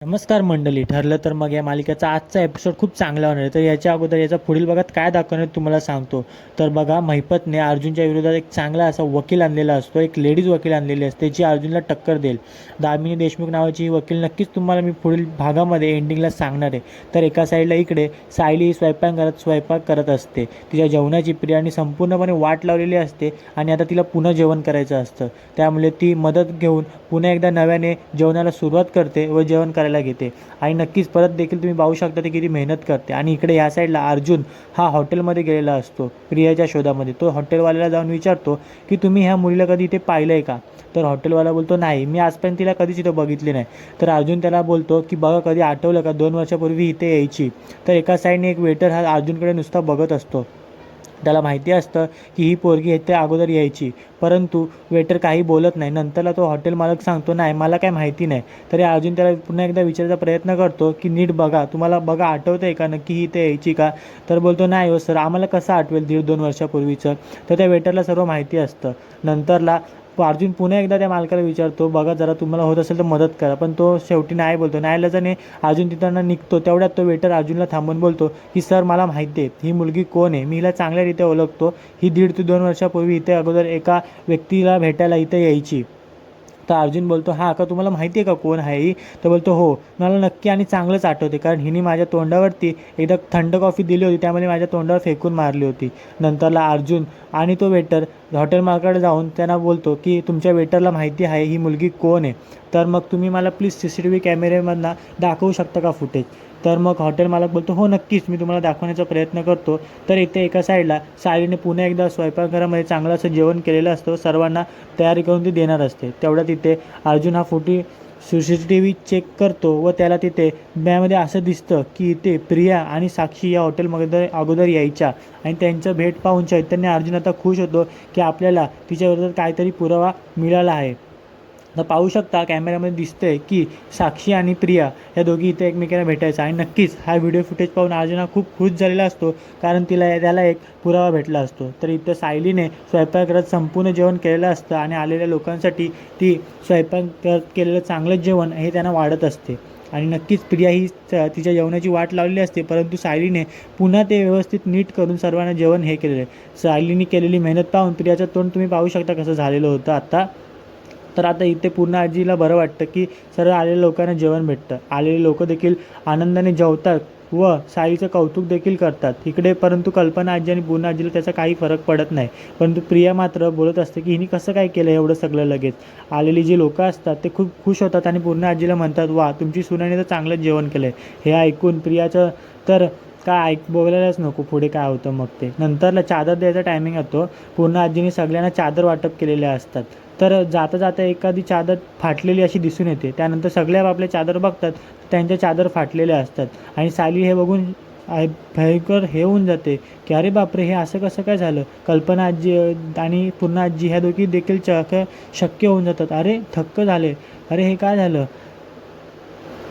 नमस्कार मंडळी. ठरलं तर मग या मालिकेचा आजचा एपिसोड खूप चांगला होणार आहे. तर याच्या अगोदर याचा पुढील भागात काय दाखवणार तुम्हाला सांगतो. तर बघा, महिपतने अर्जुनच्या विरोधात एक चांगला असा वकील आणलेला असतो, एक लेडीज वकील आणलेली असते जी अर्जुनला टक्कर देईल. दामिनी देशमुख नावाची ही वकील नक्कीच तुम्हाला मी पुढील भागामध्ये एंडिंगला सांगणार आहे. तर एका साईडला इकडे सायली ही स्वयंपाक करत असते. तिच्या जेवणाची प्रियाने संपूर्णपणे वाट लावलेली असते आणि आता तिला पुन्हा जेवण करायचं असतं. त्यामुळे ती मदत घेऊन पुन्हा एकदा नव्याने जेवणाला सुरुवात करते व जेवण करायला घेते. आणि नक्कीच परत देखील तुम्ही पाहू शकता ती किती मेहनत करते. आणि इकडे ह्या साईडला अर्जुन हा हॉटेलमध्ये गेलेला असतो प्रियाच्या शोधामध्ये. तो हॉटेलवाल्याला जाऊन विचारतो की तुम्ही ह्या मुलीला कधी इथे पाहिलं आहे का. तर हॉटेलवाला बोलतो नाही, मी आजपर्यंत तिला कधीच इथं बघितली नाही. तर अर्जुन त्याला बोलतो की बघा, कधी आठवलं का 2 वर्षापूर्वी इथे यायची. तर एका साईडने एक वेटर हा अर्जुनकडे नुसता बघत असतो. त्याला माहिती असतं की ही पोरगी इथे अगोदर यायची, परंतु वेटर काही बोलत नाही. नंतरला तो हॉटेल मालक सांगतो नाही, मला काय माहिती नाही. तरी अर्जुन त्याला पुन्हा एकदा विचारायचा प्रयत्न करतो की नीट बघा, तुम्हाला बघा आठवतं आहे का नक्की ही इथे यायची का. तर बोलतो नाही हो सर, आम्हाला कसं आठवेल 1.5-2 वर्षापूर्वीचं. तर त्या वेटरला सर्व माहिती असतं. नंतरला अर्जुन पुन्हा एकदा त्या मालकाला विचारतो बघा जरा तुम्हाला होत असेल तर मदत करा, पण तो शेवटी नाही बोलतो. नाईलाजाने अर्जुन तिथं निघतो. तेवढ्यात तो वेटर अर्जुनला थांबून बोलतो की सर, मला माहिती आहे ही मुलगी कोण आहे, मी हिला चांगल्यारीत्या ओळखतो. ही 1.5 ते 2 वर्षापूर्वी इथे अगोदर एका व्यक्तीला भेटायला इथे यायची. तर अर्जुन बोलतो हां का, तुम्हाला माहिती आहे का कोण आहे ही. तर बोलतो हो, मला नक्की आणि चांगलंच आठवते, कारण हिने माझ्या तोंडावरती एकदा थंड कॉफी दिली होती, त्यामुळे माझ्या तोंडावर फेकून मारली होती. नंतरला अर्जुन आणि तो वेटर हॉटेल मालकाकडे जाऊन त्यांना बोलतो की तुमच्या वेटरला माहिती आहे ही मुलगी कोण आहे, तर मग तुम्ही मला प्लीज CCTV कॅमेऱ्यामधनं दाखवू शकता का फुटेज. तर मग हॉटेल मालक बोलतो हो नक्कीच, मी तुम्हाला दाखवण्याचा प्रयत्न करतो. तर इथे एका साईडला सायलीने पुन्हा एकदा स्वयंपाकघरामध्ये चांगलं असं जेवण केलेलं असतं, सर्वांना तयारी करून ती देणार असते. तेवढ्या तिथे अर्जुन हा CCTV चेक करतो व त्याला तिथे त्यामध्ये असं दिसतं की इथे प्रिया आणि साक्षी या हॉटेलमध्ये अगोदर यायच्या. आणि त्यांचं भेट पाहून चैतन्य अर्जुन आता खुश होतो की आपल्याला तिच्याविरोधात काहीतरी पुरावा मिळाला आहे. तर पाहू शकता कॅमेऱ्यामध्ये दिसतंय की साक्षी आणि प्रिया या दोघी इथे एकमेकांना भेटायचं. आणि नक्कीच हा व्हिडिओ फुटेज पाहून अर्जुन खूप खुश झालेला असतो, कारण त्याला एक पुरावा भेटला असतो. तर इथं सायलीने स्वयंपाकघरात संपूर्ण जेवण केलेलं असतं आणि आलेल्या लोकांसाठी ती स्वयंपाकघरात केलेलं चांगलं जेवण हे त्यांना वाढत असते. आणि नक्कीच प्रिया ही तिच्या जेवणाची वाट लावलेली असते, परंतु सायलीने पुन्हा ते व्यवस्थित नीट करून सर्वांना जेवण हे केलेलं आहे. सायलीने केलेली मेहनत पाहून प्रियाचं तोंड तुम्ही पाहू शकता कसं झालेलं होतं आता. तर आता इथे पूर्ण आजीला बरं वाटतं की सर्व आलेल्या लोकांना जेवण भेटतं. आलेले लोक देखील आनंदाने जेवतात व साईचं कौतुक देखील करतात इकडे. परंतु कल्पना आजी आणि पूर्ण आजीला त्याचा काही फरक पडत नाही. परंतु प्रिया मात्र बोलत असते की हिने कसं काय केलं एवढं सगळं लगेच. आलेली जी लोकं असतात ते खूप खुश होतात आणि पूर्ण आजीला म्हणतात वा, तुमची सुनाने तर चांगलंच जेवण केलं आहे. हे ऐकून प्रियाचं तर काय बोलायलाच नको पुढे काय होतं. मग ते नंतरला चादर द्यायचा टायमिंग येतो. पूर्ण आजीने सगळ्यांना चादर वाटप केलेल्या असतात. तर जाता जाता एखादी चादर फाटलेली अशी दिसून येते. त्यानंतर सगळे आपल्या चादर बघतात, त्यांच्या चादर फाटलेल्या असतात. आणि सायली हे बघून भयंकर हे होऊन जाते की अरे बापरे, हे असं कसं काय झालं. कल्पना आजी आणि पूर्ण आजी ह्या दोघी देखील शक्य होऊन जातात. अरे थक्क झाले, अरे हे काय झालं.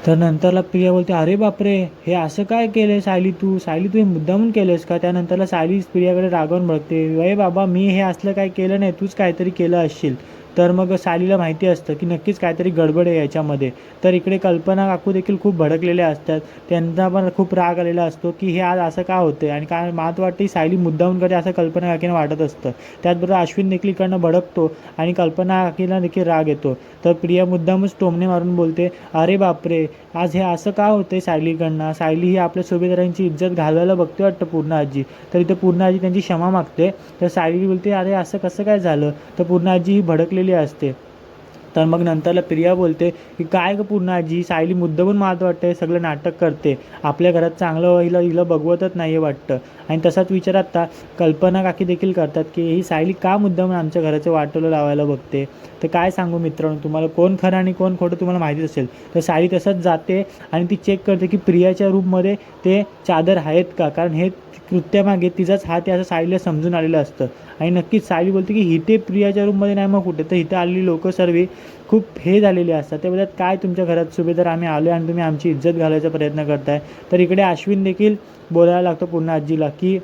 तर नंतरला प्रिया बोलते अरे बापरे, हे असं काय केलं सायली तू हे मुद्दामून केलंस का. त्यानंतरला सायली प्रियाकडे रागावून बघते, वय बाबा, मी हे असलं काय केलं नाही, तूच काहीतरी केलं असशील. तर मग सायलीला माहिती असतं की नक्कीच काहीतरी गडबड आहे याच्यामध्ये. तर इकडे कल्पना काकू देखील खूप भडकलेल्या असतात. त्यांचा पण खूप राग आलेला असतो की हे आज असं का होतं आणि काय मात वाटते सायली मुद्दामून करते असं कल्पना काकीनं वाटत असतं. त्याचबरोबर अश्विन देखील इकडनं भडकतो आणि कल्पना काकीला देखील राग येतो. तर प्रिया मुद्दामच टोमणे मारून बोलते अरे बापरे, आज हे असं का होतंय सायलीकडनं. सायली ही आपल्या सुभेदारांची इज्जत घालवायला बघते वाटतं पूर्ण आजी. तर इथे पूर्ण आजी त्यांची क्षमा मागते. तर सायली बोलते अरे असं कसं काय झालं. तर पूर्ण आजी ही भडकलेली असते. तर मग नंतरला प्रिया बोलते की काय गं पूर्ण आजी, सायली मुद्दामून मारत वाटतं, सगळं नाटक करते, आपल्या घरात चांगलं हिला बघवतच नाही आहे वाटतं. आणि तसाच विचार आता कल्पना काकी देखील करतात की ही सायली का मुद्दामून आमच्या घराचं वाटोळं लावायला बघते. तर काय सांगू मित्रांनो तुम्हाला, कोण खरं आणि कोण खोटं तुम्हाला माहितीच असेल. तर सायली तसंच जाते आणि ती चेक करते की प्रियाच्या रूममध्ये ते चादर आहेत का, कारण हे कृत्यामागे तिचाच हात आहे असं सायलीला समजून आलेलं असतं. आणि नक्कीच सायली बोलते की इथे प्रियाच्या रूममध्ये नाही मग कुठे. तर इथं आलेली लोकं सर्व खूप हे झालेले असतात. ते बोलतात काय तुमच्या घरात सुभेदार आम्ही आलो आणि तुम्ही आमची इज्जत घालायचा प्रयत्न करताय. तर इकडे अश्विन देखील बोलायला लागतो पूर्ण आजीला की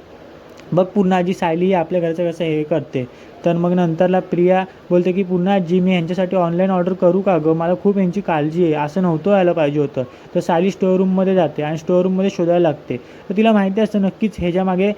बघ पुन्हा आजी सायली ही आपल्या घरचं कसं हे करते. तर मग नंतरला प्रिया बोलते की पुन्हा आजी मी ह्यांच्यासाठी ऑनलाईन ऑर्डर करू का गं, मला खूप यांची काळजी आहे, असं नव्हतं व्हायला पाहिजे होतं. तर सायली स्टोअर जाते आणि स्टोअर रूममध्ये शोधायला लागते. तर तिला माहिती असतं नक्कीच ह्याच्यामागे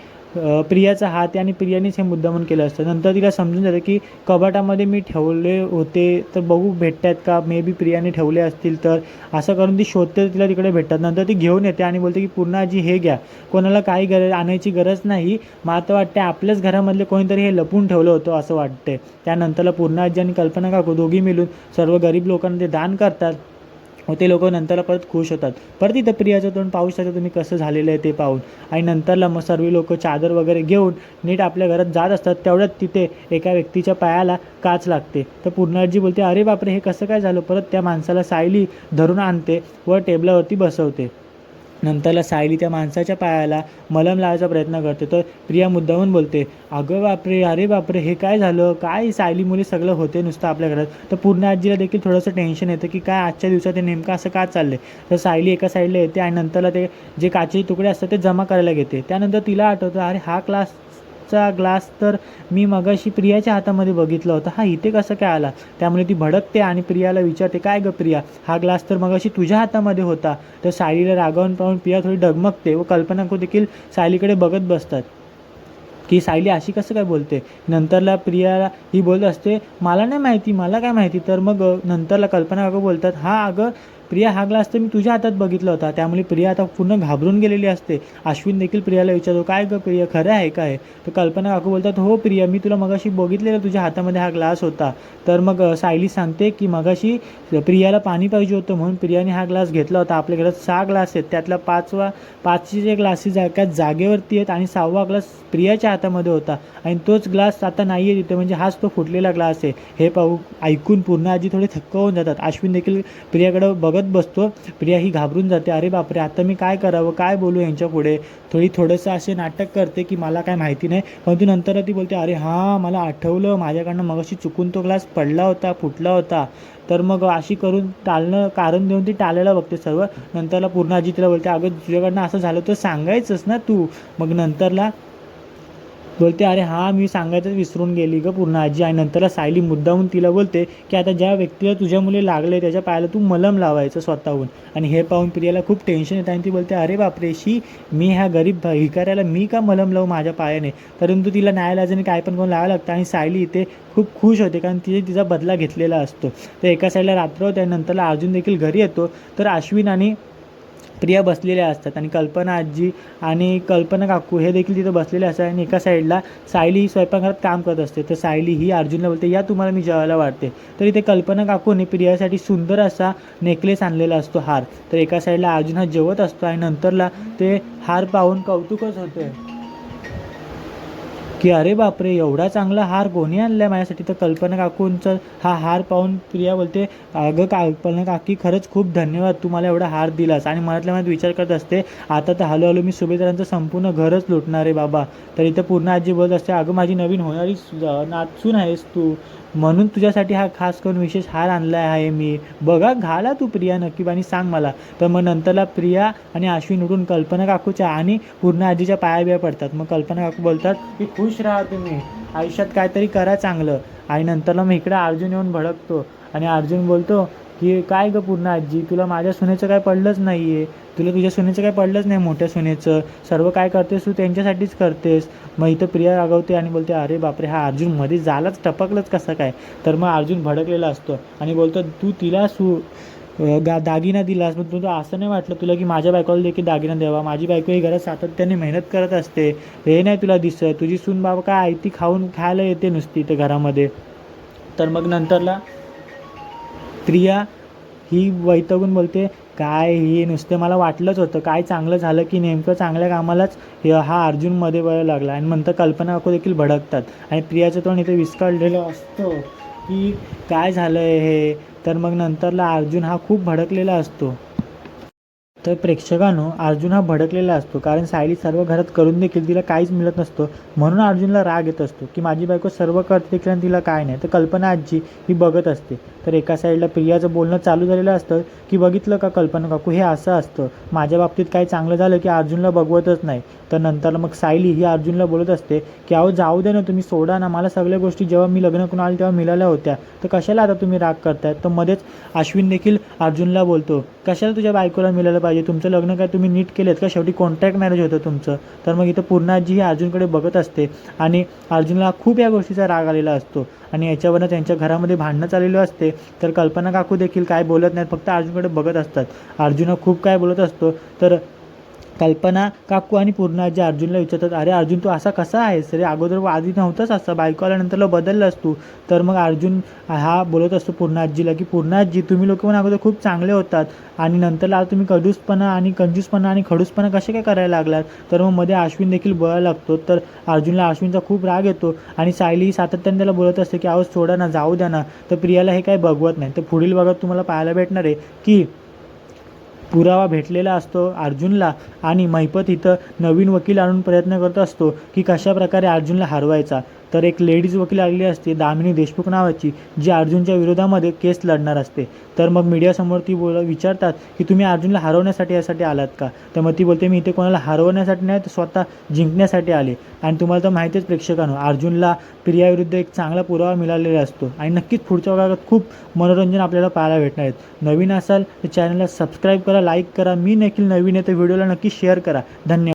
प्रियाचा हात आहे आणि प्रियानेच हे मुद्दामून केलं असतं. नंतर तिला समजून जातं की कपाटामध्ये मी ठेवले होते तर बघू भेटत आहेत का, मे बी प्रियाने ठेवले असतील तर. असं करून ती शोधते, तिला तिकडे भेटतात. नंतर ती घेऊन येते आणि बोलते की पूर्ण आजी हे घ्या, कोणाला काही आणायची गरज नाही, मला तर वाटते आपल्याच घरामधले कोणीतरी हे लपून ठेवलं होतं असं वाटते. त्यानंतरला पूर्ण आजी आणि कल्पना काकू दोघी मिळून सर्व गरीब लोकांना ते दान करतात. ते लोक नंतरला परत खुश होतात. परत इथं प्रियाचं तोंड पाहू शकता तुम्ही कसं झालेलं आहे ते पाहून. आणि नंतरला मग सर्व लोक चादर वगैरे घेऊन नीट आपल्या घरात जात असतात. तेवढ्यात तिथे एका व्यक्तीच्या पायाला काच लागते. तर पूर्णाजी बोलते अरे बापरे हे कसं काय झालं. परत त्या माणसाला सायली धरून आणते व टेबलावरती बसवते. नंतरला सायली त्या माणसाच्या पायाला मलम लावायचा प्रयत्न करते. तर प्रिया मुद्दामून बोलते अगं बापरे, अरे बापरे हे काय झालं, काय सायली मुली सगळं होते नुसतं आपल्या घरात. तर पूर्ण आजीला देखील थोडंसं टेन्शन येतं की काय आजच्या दिवसात हे नेमकं असं का चाललं आहे. तर सायली एका साईडला येते आणि नंतरला ते जे काचेचे तुकडे असतात ते जमा करायला घेते. त्यानंतर तिला आठवतं अरे हा ग्लास तर मी मगाशी प्रियाच्या हातामध्ये बघितला होता, हा इथे कसं काय आला. त्यामुळे ती भडकते आणि प्रियाला विचारते काय गं प्रिया, हा ग्लास तर मगाशी तुझ्या हातामध्ये होता. तर सायलीला रागावून पाहून प्रिया थोडी डगमगते व कल्पना देखील सायलीकडे बघत बसतात की सायली अशी कसं काय बोलते. नंतरला प्रियाला ही बोलत असते मला नाही माहिती, मला काय माहिती. तर मग नंतरला कल्पना काकू बोलतात हा अगं प्रिया हा ग्लास तर मी तुझ्या हातात बघितला होता. त्यामुळे प्रिया आता पूर्ण घाबरून गेलेली असते. अश्विन देखील प्रियाला विचारतो काय गं प्रिया खरं आहे काय. तर कल्पना काकू बोलतात हो प्रिया मी तुला मगाशी बघितलेलं तुझ्या हातामध्ये हा ग्लास होता. तर मग सायली सांगते की मगाशी प्रियाला पाणी पाहिजे होतं म्हणून प्रियाने हा ग्लास घेतला होता. आपल्या घरात 6 ग्लास आहेत, त्यातला 5चे जे ग्लासेस एका जागेवरती आहेत आणि 6वा ग्लास प्रियाच्या हातामध्ये होता आणि तोच ग्लास आता नाही आहे तिथे, म्हणजे हाच तो फुटलेला ग्लास आहे. हे ऐकून पूर्ण आजी थोडे थक्क होऊन जातात. अश्विन देखील प्रियाकडं बघत बसतो. प्रिया ही घाबरून जाते अरे बापरे आता मी काय करावं, काय बोलू यांच्या पुढे. थोडंसं असे नाटक करते की मला काय माहिती नाही. परंतु नंतर ती बोलते अरे हां मला आठवलं, माझ्याकडनं मगाशी चुकून तो ग्लास पडला होता, फुटला होता. तर मग अशी करून कारण देऊन ती टाळायला बघते सर्व. नंतरला पूर्ण आजी तिला बोलते अगं तुझ्याकडनं असं झालं तर सांगायचंच ना तू. मग नंतरला बोलते अरे हां मी सांगायचंच विसरून गेली गं पूर्ण आजी. आणि नंतरला सायली मुद्दामून तिला बोलते की आता ज्या व्यक्तीला तुझ्या मुले लागले त्याच्या पायाला तू मलम लावायचं स्वतःहून. आणि हे पाहून प्रियाला खूप टेन्शन येतं आणि ती बोलते अरे बापरे मी ह्या गरीब भिकाऱ्याला मी का मलम लावू माझ्या पायाने. परंतु तिला न्यायालयाने काय पण करून लावावं लागतं आणि सायली इथे खूप खुश होते कारण तिचा बदला घेतलेला असतो. तर एका साईडला रात्र होते आणि नंतरला अर्जुन देखील घरी येतो. तर अश्विन आणि प्रिया बसलेल्या असतात आणि कल्पना आजी आणि कल्पना काकू हे देखील तिथं बसलेले असतात. आणि एका साईडला सायली ही स्वयंपाकघरात काम करत असते. तर सायली ही अर्जुनला बोलते या तुम्हाला मी जेवायला वाढते. तर इथे कल्पना काकूने प्रियासाठी सुंदर असा नेकलेस आणलेला असतो, हार. तर एका साईडला अर्जुन हा जेवत असतो आणि नंतरला ते हार पाहून कौतुकच होते की अरे बापरे एवढा चांगला हार कोणी आणला माझ्यासाठी. तर कल्पना काकूंचा हा हार पाहून प्रिया बोलते अगं कल्पना काकी खरंच खूप धन्यवाद, तू मला एवढा हार दिलास. आणि मनातल्या मनात विचार करत असते आता तर हळूहळू मी सुभेदारांचं संपूर्ण घरच लुटणार आहे बाबा. तर इथं पूर्ण आजी बोलत असते अगं माझी नवीन होणारी नाचून आहेस तू, म्हणून तुझ्यासाठी हा खास करून विशेष हार आणला आहे मी, बघा घाला तू प्रिया नक्की आणि सांग मला. तर मग नंतरला प्रिया आणि अश्विन उठून कल्पना काकूच्या आणि पूर्ण आजीच्या पाया पडतात. मग कल्पना काकू बोलतात की खुश राहा तुम्ही, आयुष्यात काहीतरी करा चांगलं. आणि नंतरला मग इकडे अर्जुन येऊन भडकतो आणि अर्जुन बोलतो की काय गं पूर्ण आजी तुला माझ्या सुनेचं काय पडलंच नाही आहे, तुला तुझ्या सुनेचं काय पडलंच नाही, मोठ्या सुनेचं सर्व काय करतेस तू त्यांच्यासाठीच करतेस. मग इथं प्रिया रागवते आणि बोलते अरे बापरे हा अर्जुन मध्ये झालाच टपकलंच कसं काय. तर मग अर्जुन भडकलेला असतो आणि बोलतो तू तिला दागिना दिलास, मग तुला असं नाही वाटलं तुला की माझ्या बायकोला देखील दागिना द्यावा, माझी बायको ही घरात सातत्याने मेहनत करत असते, हे नाही तुला दिसत, तुझी सून बाबा काय ती खायला येते नुसती इथे घरामध्ये. तर मग नंतरला प्रिया ही वैतागून बोलते काय ही नुसतं मला वाटलंच होतं, काय चांगलं झालं की नेमकं चांगल्या कामालाच हा अर्जुनमध्ये वळायला लागला. आणि नंतर कल्पना काकू देखील भडकतात आणि प्रियाचं तोंड इथे विस्कळलेलं असतं की काय झालं आहे हे. तर मग नंतरला अर्जुन हा खूप भडकलेला असतो. तर प्रेक्षकांनो, अर्जुन हा भडकलेला असतो, कारण सायली सर्व घरात करून देखील तिला काहीच मिळत नसतं. म्हणून अर्जुनला राग येत असतो की माझी बायको सर्व करते देखील आणि तिला काय नाही. तर कल्पना आजी ही बघत असते. तर एका साईडला प्रियाचं बोलणं चालू झालेलं असतं की बघितलं का कल्पना काकू, हे असं असतं, माझ्या बाबतीत काही चांगलं झालं की अर्जुनला बघवतच नाही. तर नंतर मग सायली ही अर्जुनला बोलत असते की अहो जाऊ दे ना, तुम्ही सोडा ना, मला सगळ्या गोष्टी जेव्हा मी लग्न करून आले तेव्हा मिळाल्या होत्या, तर कशाला आता तुम्ही राग करताय. तर मध्येच अश्विन देखील अर्जुनला बोलतो, कशाला तुझ्या बायकोला मिळालं पाहिजे, तुमचं लग्न काय तुम्ही नीट केलेत का, शेवटी कॉन्ट्रॅक्ट मॅरेज होतं तुमचं. तर मग इथं पूर्णा आजी ही अर्जुनकडे बघत असते आणि अर्जुनला खूप या गोष्टीचा राग आलेला असतो आणि याच्यावरनं त्यांच्या घरामध्ये भांडणं चाललेलं असते. तर कल्पना काकू देखील काय बोलत नाहीत, फक्त अर्जुनकडे बघत असतात. अर्जुन हा खूप काय बोलत असतो. तर कल्पना काकू आणि पूर्णा आजी अर्जुनला विचारतात, अरे अर्जुन तू असा कसा आहेस रे, अगोदर आधी नव्हताच असा, बायको आल्यानंतरला बदललास तू. तर मग अर्जुन हा बोलत असतो पूर्णा आजीला की पूर्णा आजी, तुम्ही लोक पण अगोदर खूप चांगले होतात आणि नंतरला तुम्ही कंजूसपणा आणि खडूसपणा कसे काय करायला लागलात. तर मग मध्ये अश्विन देखील बोलायला लागतो. तर अर्जुनला अश्विनचा खूप राग येतो आणि सायली सातत्याने त्याला बोलत असते की अहो सोडा ना, जाऊ द्या ना. तर प्रियाला हे काही बघवत नाही. तर पुढील भागात तुम्हाला पाहायला भेटणार आहे की पुरावा भेटलेला असतो अर्जुनला आणि महिपत इथं नवीन वकील आणून प्रयत्न करत असतो की कशाप्रकारे अर्जुनला हरवायचा. तर एक लेडीज वकील आलेली असते दामिनी देशमुख नावाची, जी अर्जुनच्या विरोधामध्ये केस लढणार असते. तर मग मीडियासमोर ती विचारतात की तुम्ही अर्जुनला हरवण्यासाठी यासाठी आलात का. तर मग ती बोलते, मी इथे कोणाला हरवण्यासाठी नाही तर स्वतः जिंकण्यासाठी आले. आणि तुम्हाला तर माहितीच प्रेक्षकांनो, अर्जुनला प्रियाविरुद्ध एक चांगला पुरावा मिळालेला असतो आणि नक्कीच पुढच्या भागात खूप मनोरंजन आपल्याला पाहायला भेटणार आहेत. नवीन असाल तर चॅनलला सबस्क्राईब करा, लाईक करा. मी देखील नवीन आहे तर व्हिडिओला नक्की शेअर करा. धन्यवाद.